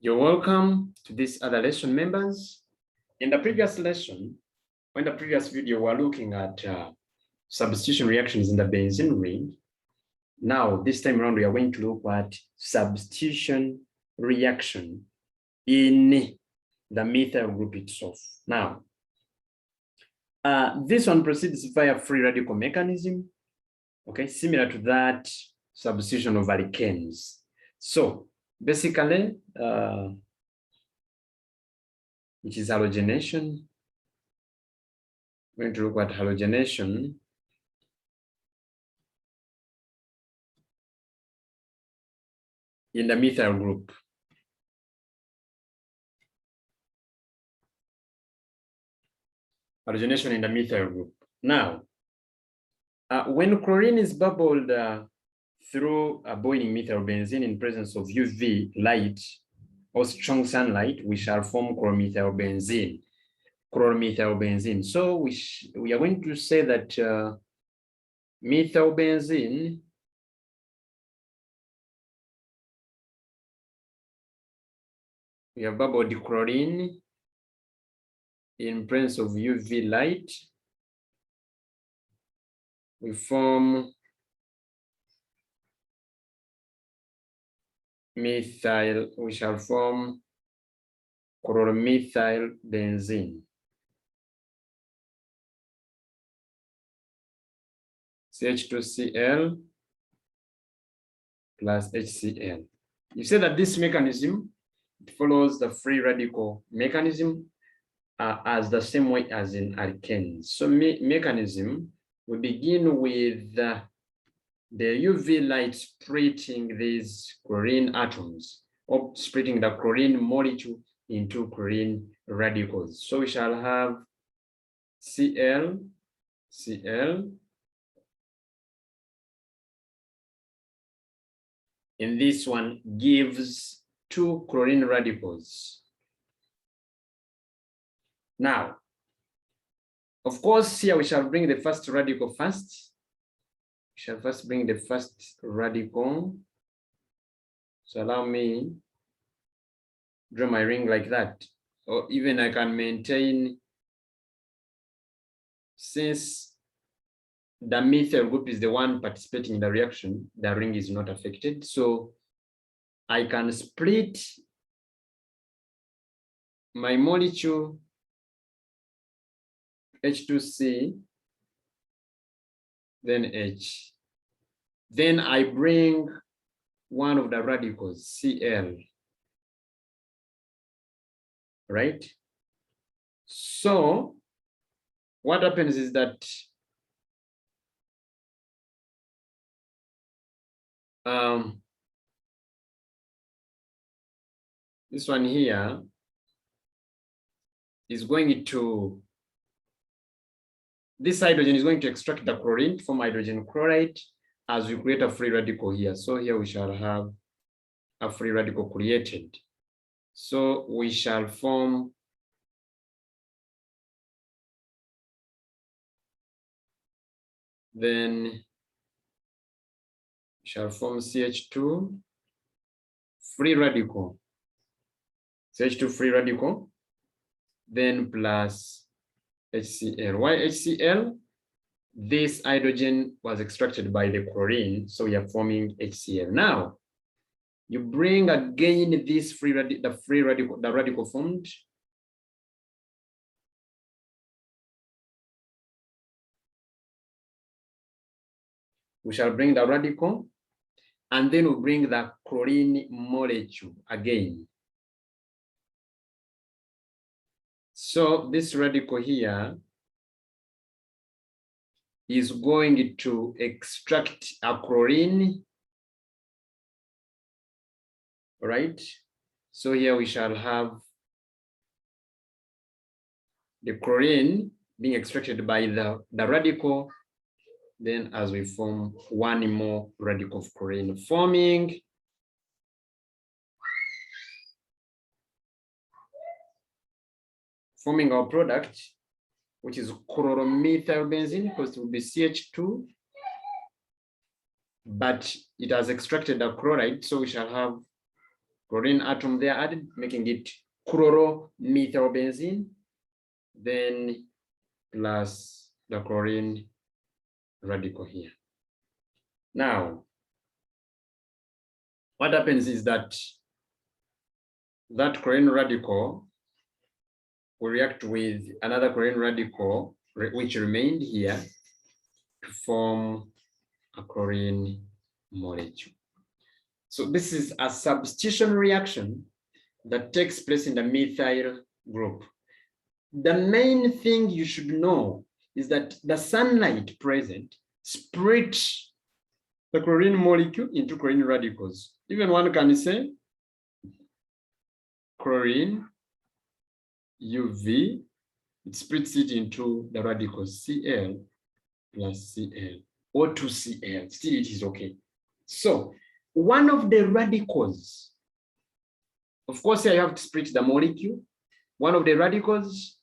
You're welcome to this other lesson, members. In the previous lesson, in the previous video, we're looking at substitution reactions in the benzene ring. Now, this time around, we are going to look at substitution reaction in the methyl group itself. Now, this one proceeds via free radical mechanism, okay, similar to that substitution of alkanes. So, basically, which is halogenation. We're going to look at halogenation in the methyl group. Halogenation in the methyl group. Now, when chlorine is bubbled through a boiling methylbenzene in presence of UV light or strong sunlight, we shall form chloromethylbenzene. So we are going to say that methylbenzene we have bubbled chlorine in presence of UV light. We form methyl, we shall form chloromethylbenzene. CH2Cl plus HCl. You say that this mechanism follows the free radical mechanism as the same way as in alkanes. So mechanism, we begin with the UV light splitting these chlorine atoms, or splitting the chlorine molecule into chlorine radicals. So we shall have Cl. And this one gives 2 chlorine radicals. Now, of course, here we shall bring the first radical first. We shall first bring the first radical. So allow me draw my ring like that. Or even I can maintain, since the methyl group is the one participating in the reaction, the ring is not affected. So I can split my molecule H2C, then H. Then I bring one of the radicals, Cl, right? So what happens is that this one here is going to, this hydrogen is going to extract the chlorine from hydrogen chloride as we create a free radical here. So here we shall have a free radical created. So we shall form then shall form CH2 free radical, CH2 free radical, then plus HCl. Why HCl? This hydrogen was extracted by the chlorine, so we are forming HCl. Now, you bring again this the radical formed. We shall bring the radical, and then we bring the chlorine molecule again. So this radical here is going to extract a chlorine, right? So here we shall have the chlorine being extracted by the radical. Then as we form one more radical of chlorine, forming our product, which is chloromethylbenzene, because it will be CH2, but it has extracted a chloride, so we shall have chlorine atom there added, making it chloromethylbenzene, then plus the chlorine radical here. Now, what happens is that chlorine radical will react with another chlorine radical which remained here to form a chlorine molecule. So this is a substitution reaction that takes place in the methyl group. The main thing you should know is that the sunlight present splits the chlorine molecule into chlorine radicals. Even one can say chlorine UV, it splits it into the radicals Cl plus Cl or 2Cl. Still, it is okay. So one of the radicals, of course, here you have to split the molecule. One of the radicals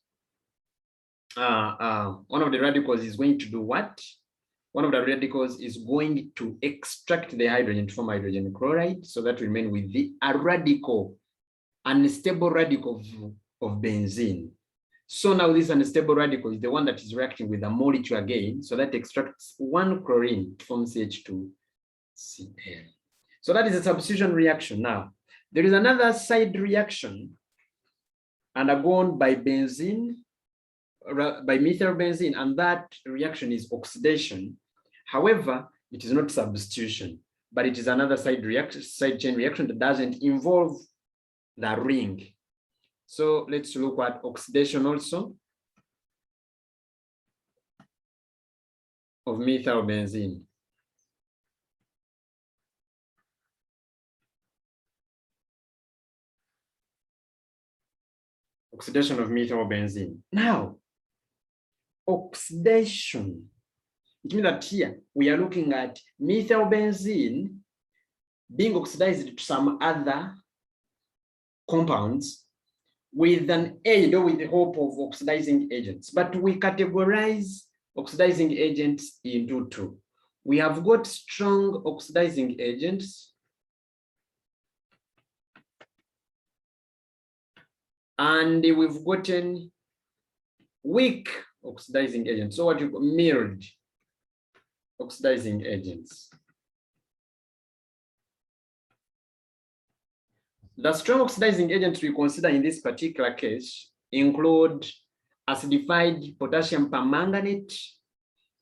is going to do what? One of the radicals is going to extract the hydrogen to form hydrogen chloride, so that will remain with a radical, unstable radical of benzene. So now this unstable radical is the one that is reacting with the molecule again, so that extracts one chlorine to form CH2Cl. So that is a substitution reaction. Now, there is another side reaction undergone by benzene, by methylbenzene, and that reaction is oxidation. However, it is not substitution, but it is another side chain reaction that doesn't involve the ring. So let's look at oxidation also of methylbenzene. Oxidation of methylbenzene. Now, oxidation, it means that here we are looking at methylbenzene being oxidized to some other compounds with an aid or with the help of oxidizing agents. But we categorize oxidizing agents into two. We have got strong oxidizing agents and we've gotten weak oxidizing agents. So what you call mild oxidizing agents. The strong oxidizing agents we consider in this particular case include acidified potassium permanganate,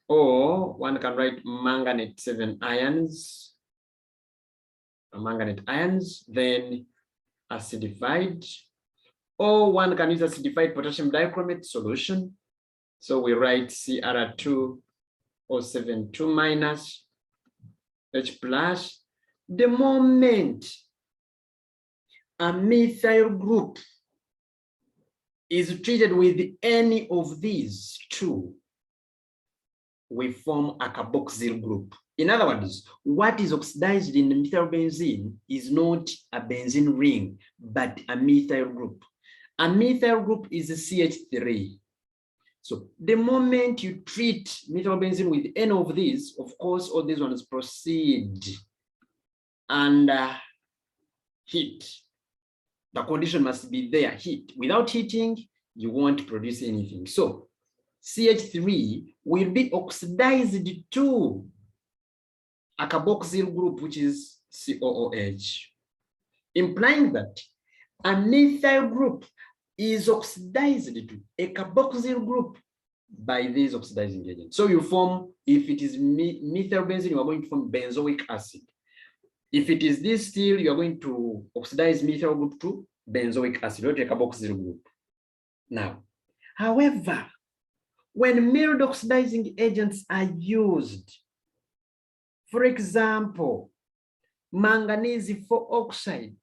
or one can write manganate 7 ions, manganate ions, then acidified, or one can use acidified potassium dichromate solution. So we write Cr2O72 minus H plus. The moment a methyl group is treated with any of these two, we form a carboxyl group. In other words, what is oxidized in the methylbenzene is not a benzene ring, but a methyl group. A methyl group is a CH3. So the moment you treat methylbenzene with any of these, of course, all these ones proceed under heat. The condition must be there, heat. Without heating, you won't produce anything. So CH3 will be oxidized to a carboxyl group, which is COOH, implying that a methyl group is oxidized to a carboxyl group by these oxidizing agents. So you form, if it is methylbenzene, you are going to form benzoic acid. If it is this still, you are going to oxidize methyl group to benzoic acid, or to a carboxyl group. Now, however, when mild oxidizing agents are used, for example, manganese 4 oxide,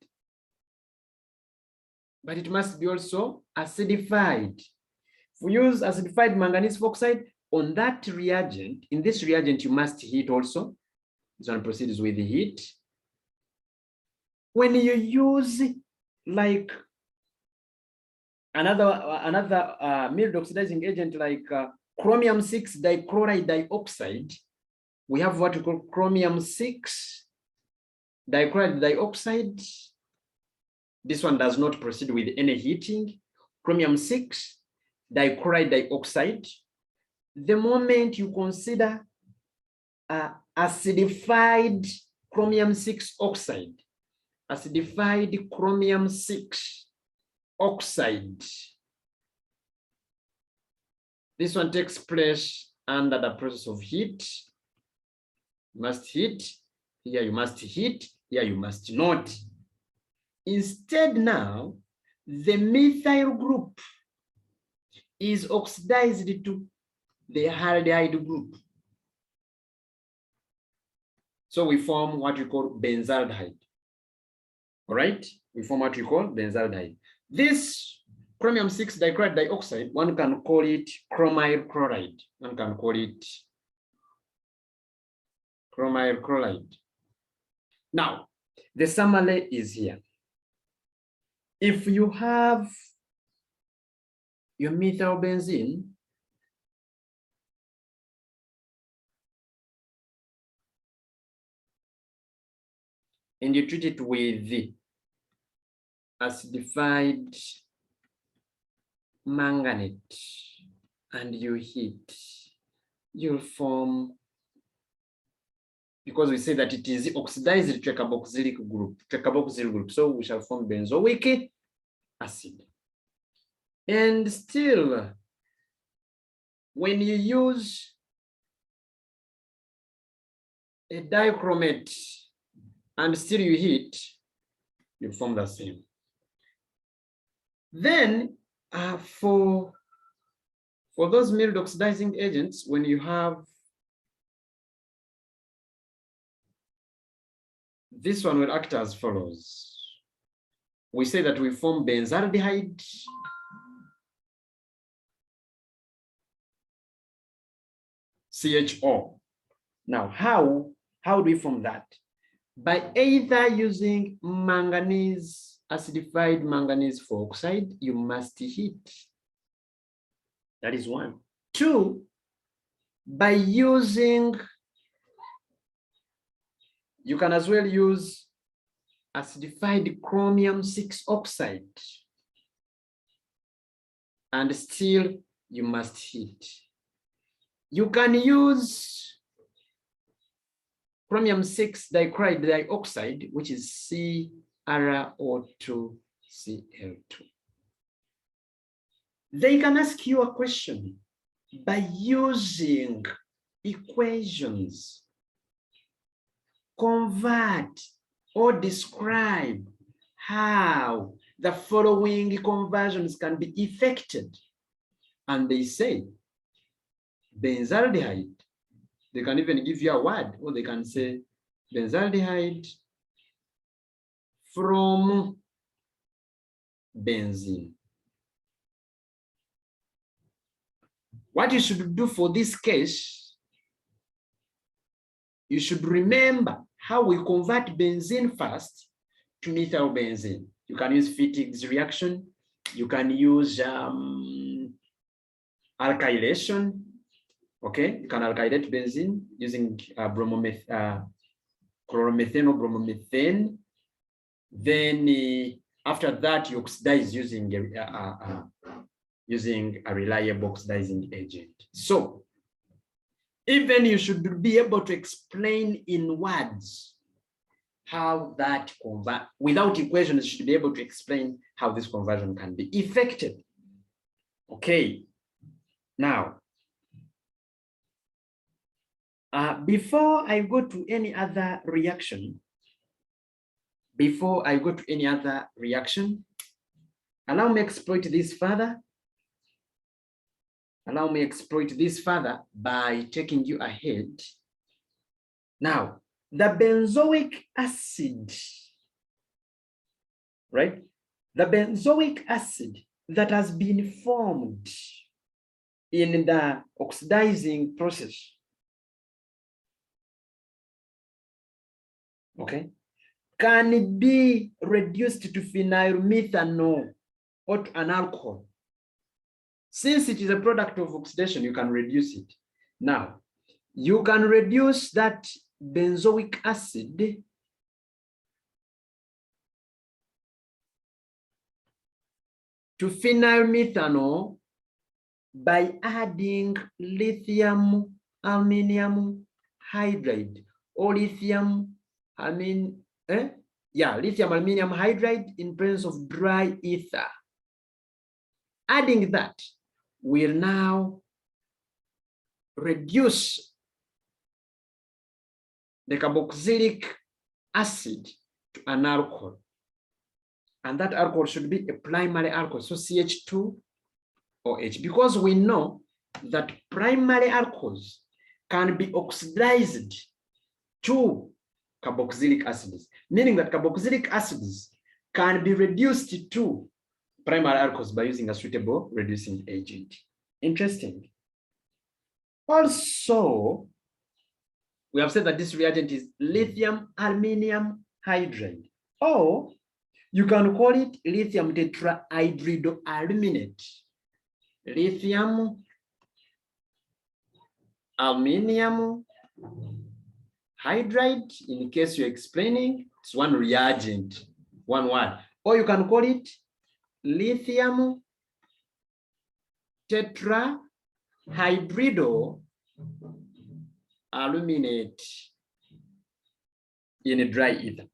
but it must be also acidified. If we use acidified manganese 4 oxide on that reagent, in this reagent, you must heat also. This one proceeds with the heat. When you use like another mild oxidizing agent like chromium 6 dichloride dioxide, we have what we call chromium 6 dichloride dioxide This one does not proceed with any heating. Chromium 6 dichloride dioxide. The moment you consider acidified chromium 6 oxide, acidified chromium 6 oxide, this one takes place under the process of heat. You must heat, here you must heat, here you must not. Instead now, the methyl group is oxidized to the haldehyde group. So we form what we call benzaldehyde. All right, we form what we call benzaldehyde. This chromium 6 dichloride dioxide, one can call it chromyl chloride. One can call it chromyl chloride. Now, the summary is here. If you have your methylbenzene, and you treat it with the acidified manganate and you heat, you'll form, because we say that it is oxidized tricarboxylic group, so we shall form benzoic acid. And still, when you use a dichromate and still you heat, you form the same. Then for those mild oxidizing agents, when you have this one will act as follows. We say that we form benzaldehyde, CHO. Now, how do we form that? By either using manganese, acidified manganese for oxide, you must heat. That is one. Two, by using, you can as well use acidified chromium 6 oxide, and still you must heat. You can use chromium 6 dichloride dioxide, which is CrO2Cl2. They can ask you a question by using equations. Convert or describe how the following conversions can be effected. And they say benzaldehyde. They can even give you a word, or they can say benzaldehyde from benzene. What you should do for this case, you should remember how we convert benzene first to methylbenzene. You can use Fittig's reaction. You can use alkylation. Okay, you can alkylate benzene using chloromethane or bromomethane. Then after that, you oxidize using a reliable oxidizing agent. So even you should be able to explain in words how that convert, without equations, you should be able to explain how this conversion can be effected. Okay, now, before I go to any other reaction, allow me exploit this further. Allow me exploit this further by taking you ahead. Now, the benzoic acid, right? The benzoic acid that has been formed in the oxidizing process, okay, can be reduced to phenylmethanol or to an alcohol. Since it is a product of oxidation, you can reduce it. Now, you can reduce that benzoic acid to phenyl methanol by adding lithium aluminum hydride or lithium lithium aluminum hydride in presence of dry ether. Adding that will now reduce the carboxylic acid to an alcohol. And that alcohol should be a primary alcohol, so CH2OH, because we know that primary alcohols can be oxidized to carboxylic acids, meaning that carboxylic acids can be reduced to primary alcohols by using a suitable reducing agent. Interesting. Also, we have said that this reagent is lithium aluminum hydride, or you can call it lithium tetrahydroaluminate. Lithium aluminum hydride, in case you're explaining, it's one reagent, one word. Or you can call it lithium tetrahydroaluminate in a dry ether.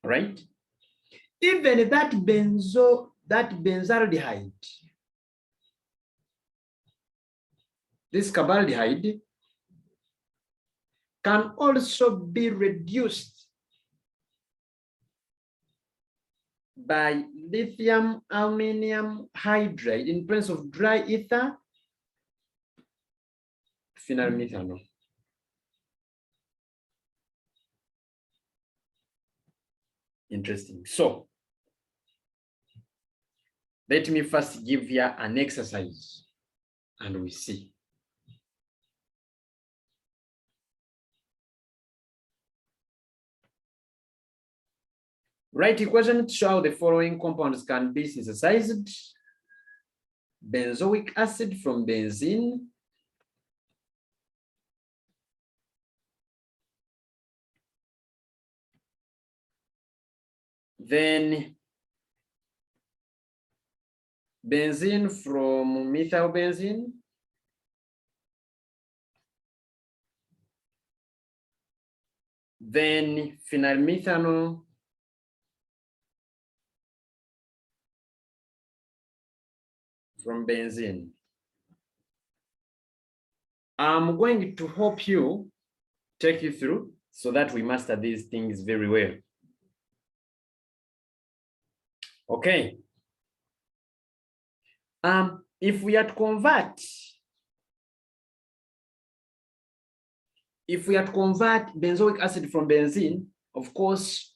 Right? Even that benzaldehyde, this carbaldehyde, can also be reduced by lithium aluminum hydride in presence of dry ether, phenyl methanol. Interesting. So let me first give you an exercise and we see. Write equation to show how the following compounds can be synthesized. Benzoic acid from benzene, then benzene from methylbenzene, then phenyl methanol from benzene. I'm going to help you, take you through so that we master these things very well. Okay. If we are to convert benzoic acid from benzene, of course,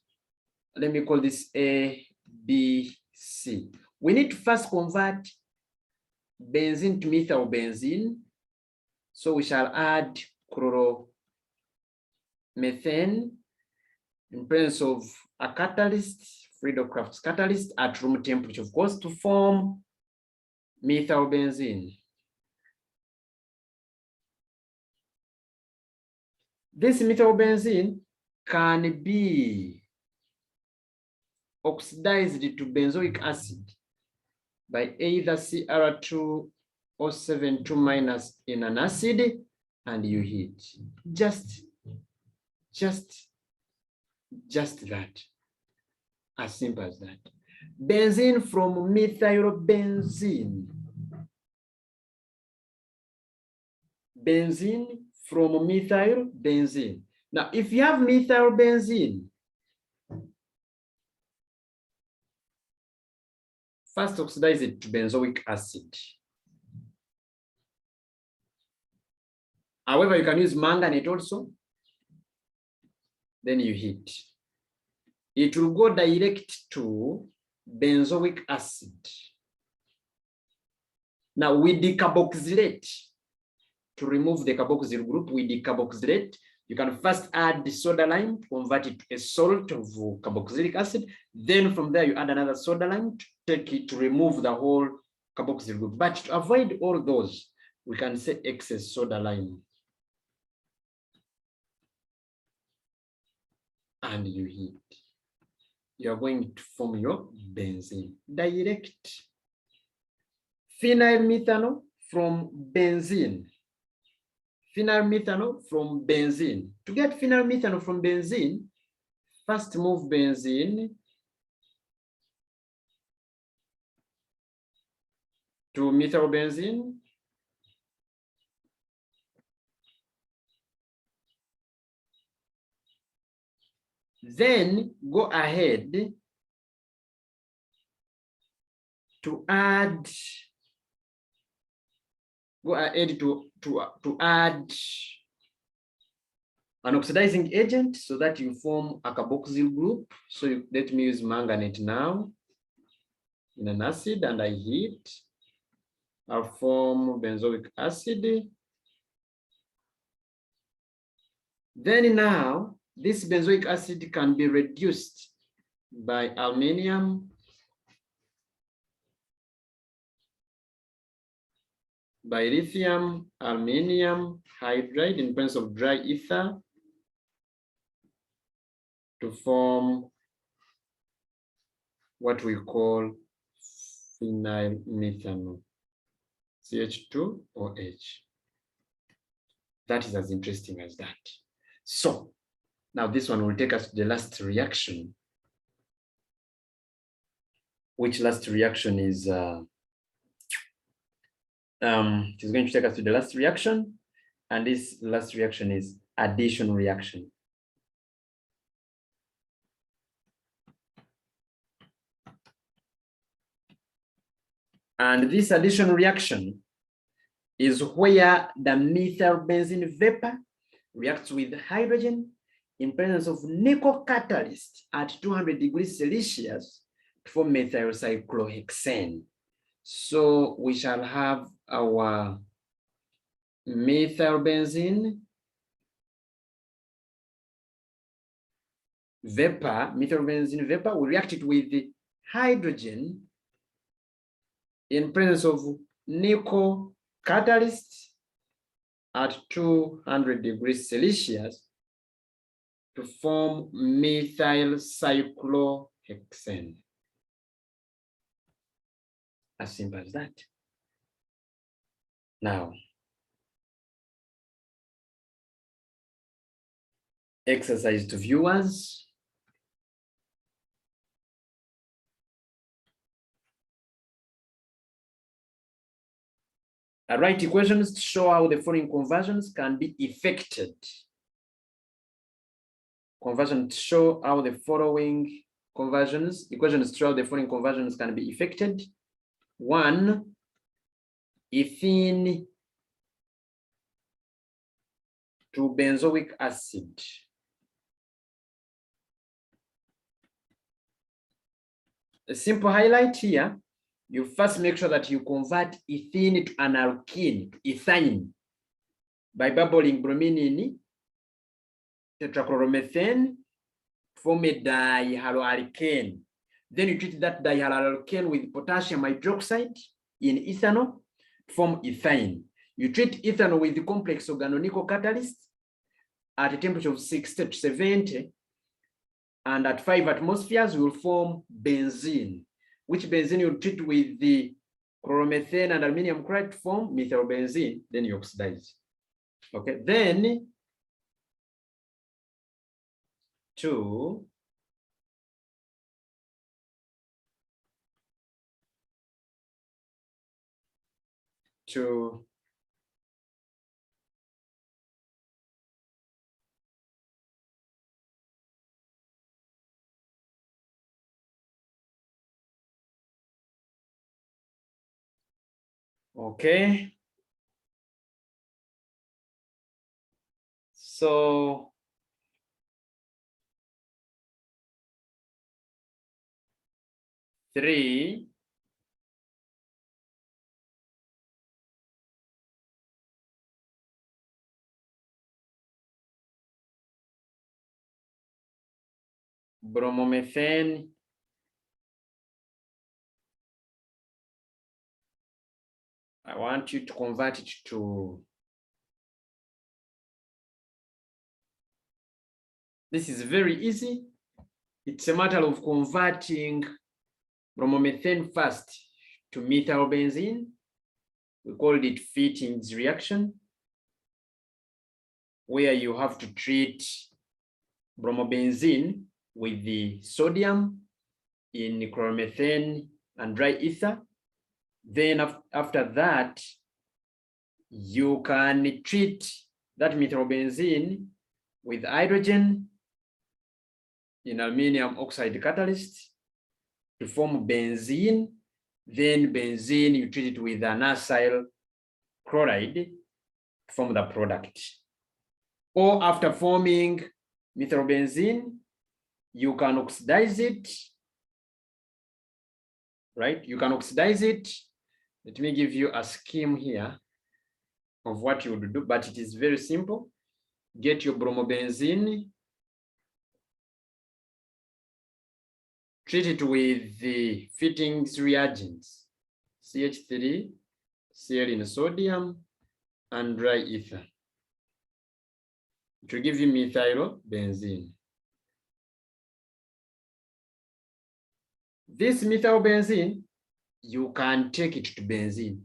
let me call this A, B, C. We need to first convert benzene to methylbenzene. So we shall add chloromethane in presence of a catalyst, Friedel-Crafts catalyst at room temperature, of course, to form methylbenzene. This methylbenzene can be oxidized to benzoic acid by either Cr2O72- in an acid, and you heat. Just that. As simple as that. Benzene from methylbenzene. Benzene from methylbenzene. Now, if you have methylbenzene, first oxidize it to benzoic acid. However, you can use manganate also. Then you heat. It will go direct to benzoic acid. Now we decarboxylate. To remove the carboxyl group, we decarboxylate. You can first add the soda lime, convert it to a salt of carboxylic acid. Then from there, you add another soda lime to take it to remove the whole carboxyl group. But to avoid all those, we can say excess soda lime. And you heat. you are going to form your benzene. Direct phenyl methanol from benzene. Phenyl methanol from benzene. To get phenyl methanol from benzene, first move benzene to methylbenzene. Then go ahead to add to add an oxidizing agent so that you form a carboxyl group. So let me use manganate now in an acid, and I heat. I'll form benzoic acid. Then now this benzoic acid can be reduced by aluminium, by lithium, aluminium hydride in presence of dry ether to form what we call phenyl methanol, CH2OH. That is as interesting as that. So now this one will take us to the last reaction, which last reaction is it is going to take us to the last reaction, and this last reaction is addition reaction. And this addition reaction is where the methylbenzene vapor reacts with hydrogen in presence of nickel catalyst at 200 degrees Celsius to form methylcyclohexane. So we shall have our methylbenzene vapor will react it with the hydrogen in presence of nickel catalyst at 200 degrees Celsius to form methylcyclohexane. As simple as that. Now, exercise to viewers. Write equations to show how the following conversions can be effected. Conversions to show how the following conversions, equations to show how the following conversions can be effected. 1, ethene to benzoic acid. A simple highlight here, you first make sure that you convert ethene to an alkene, ethane, by bubbling bromine in tetrachloromethane, form a dihaloalkane. Then you treat that dihaloalkane with potassium hydroxide in ethanol to form ethane. You treat ethanol with the complex organonickel catalyst at a temperature of 60 to 70, and at 5 atmospheres, you will form benzene, which benzene you treat with the chloromethane and aluminum chloride to form methylbenzene, then you oxidize. Okay, then 2, okay. So three, bromomethane I want you to convert it to, this is very easy. It's a matter of converting bromomethane first to methylbenzene. We called it Fitting's reaction, where you have to treat bromobenzene with the sodium in chloromethane and dry ether. Then after that, you can treat that methylbenzene with hydrogen in aluminum oxide catalyst to form benzene. Then benzene, you treat it with an acyl chloride to form the product. Or after forming methylbenzene, you can oxidize it, right? You can oxidize it. Let me give you a scheme here of what you would do, but it is very simple. Get your bromobenzene, treat it with the Fittings reagents, CH3, Cl in sodium, and dry ether. It will give you methylbenzene. This methylbenzene, you can take it to benzene.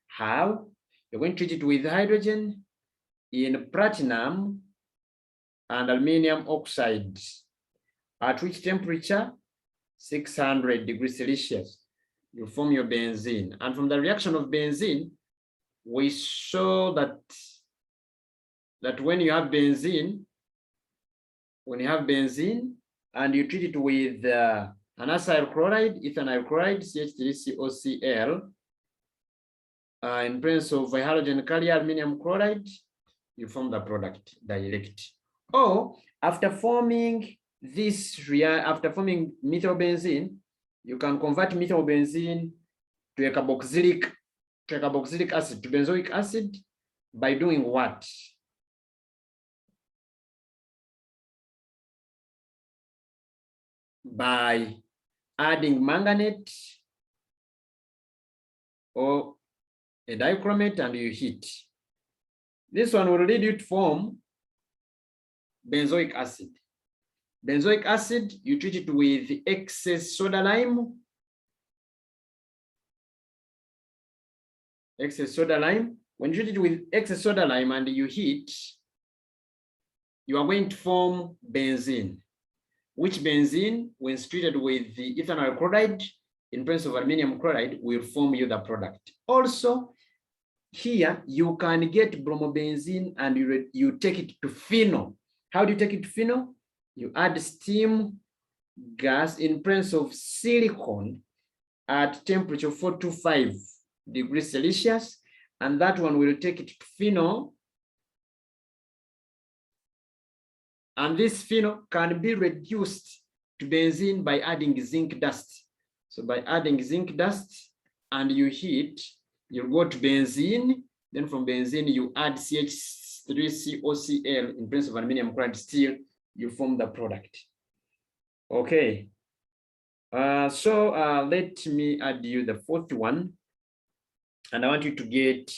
How? You're going to treat it with hydrogen in platinum and aluminum oxide. At which temperature? 600 degrees Celsius. You form your benzene. And from the reaction of benzene, we saw that when you have benzene, and you treat it with an acyl chloride, ethanyl chloride, CH3COCl, in presence of a halogen carrier aluminum chloride, you form the product, direct. Or after forming methylbenzene, you can convert methylbenzene to a carboxylic acid, to benzoic acid, by doing what? By adding manganate or a dichromate and you heat. This one will lead you to form benzoic acid. Benzoic acid, you treat it with excess soda lime. When you treat it with excess soda lime and you heat, you are going to form benzene. Which benzene, when treated with the ethanyl chloride in presence of aluminum chloride, will form you the product. Also, here you can get bromobenzene and you take it to phenol. How do you take it to phenol? You add steam gas in presence of silicon at temperature 425 degrees Celsius, and that one will take it to phenol. And this phenol can be reduced to benzene by adding zinc dust. So by adding zinc dust and you heat, you go to benzene. Then from benzene, you add CH3COCl in presence of aluminum chloride, still you form the product. Okay. So let me add you the fourth one. And I want you to get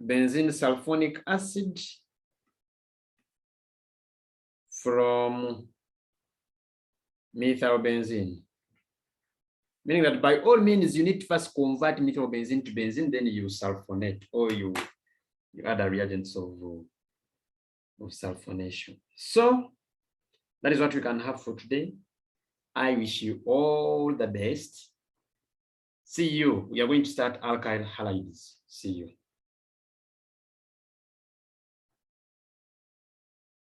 benzene sulfonic acid from methylbenzene. Meaning that by all means, you need to first convert methylbenzene to benzene, then you sulfonate, or you add a reagents of sulfonation. So that is what we can have for today. I wish you all the best. See you. We are going to start alkyl halides. See you.